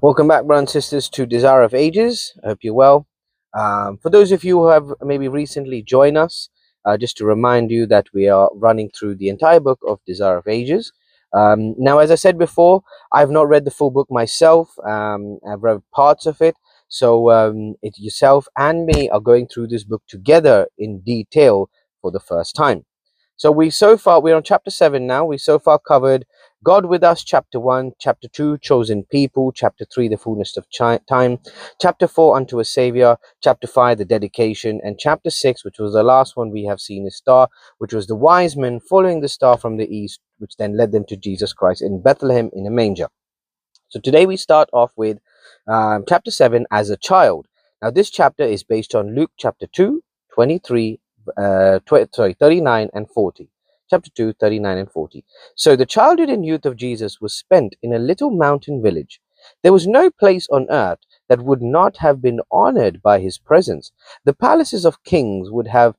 Welcome back, brothers and sisters, to Desire of Ages. I hope you're well. For those of you who have maybe recently joined us, just to remind you that we are running through the entire book of Desire of Ages. Now, as I said before, I've not read the full book myself. I've read parts of it. So yourself and me are going through this book together in detail for the first time. So we're on chapter 7 now. We so far covered God with us, chapter 1, chapter 2, chosen people, chapter 3, the fullness of time, chapter 4, unto a savior, chapter 5, the dedication, and chapter 6, which was the last one we have seen, a star, which was the wise men following the star from the east, which then led them to Jesus Christ in Bethlehem in a manger. So today we start off with chapter 7, as a child. Now this chapter is based on Luke chapter 2, 23, 39 and 40. Chapter 2, 39 and 40. So the childhood and youth of Jesus was spent in a little mountain village. There was no place on earth that would not have been honored by his presence. The palaces of kings would have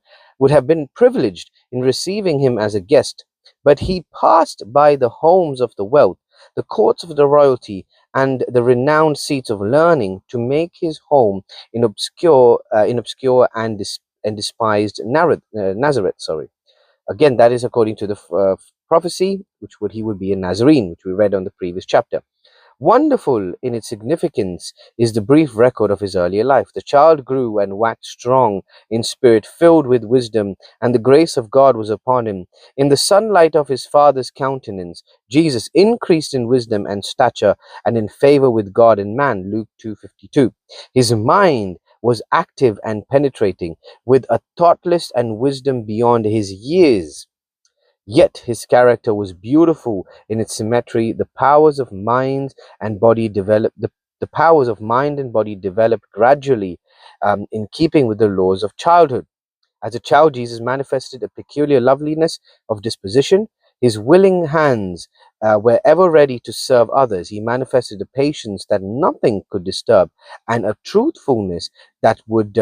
been privileged in receiving him as a guest. But he passed by the homes of the wealth, the courts of the royalty, and the renowned seats of learning to make his home in obscure and despised Nazareth. Sorry. Again, that is according to the prophecy, he would be a Nazarene, which we read on the previous chapter. Wonderful in its significance is the brief record of his earlier life. The child grew and waxed strong in spirit, filled with wisdom, and the grace of God was upon him. In the sunlight of his father's countenance, Jesus increased in wisdom and stature and in favor with God and man. Luke 2:52. His mind was active and penetrating, with a thoughtless and wisdom beyond his years. Yet his character was beautiful in its symmetry. The powers of mind and body developed gradually, in keeping with the laws of childhood. As a child, Jesus manifested a peculiar loveliness of disposition. His willing hands were ever ready to serve others. He manifested a patience that nothing could disturb, and a truthfulness that would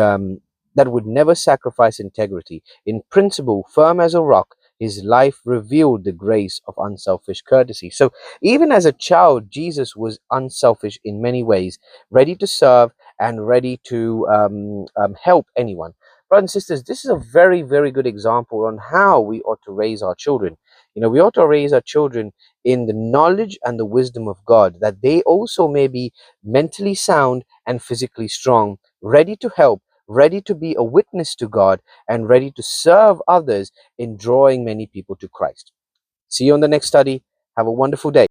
never sacrifice integrity. In principle, firm as a rock, his life revealed the grace of unselfish courtesy. So, even as a child, Jesus was unselfish in many ways, ready to serve and ready to help anyone. Brothers and sisters, this is a very, very good example on how we ought to raise our children. We ought to raise our children in the knowledge and the wisdom of God, that they also may be mentally sound and physically strong, ready to help, ready to be a witness to God, and ready to serve others in drawing many people to Christ. See you on the next study. Have a wonderful day.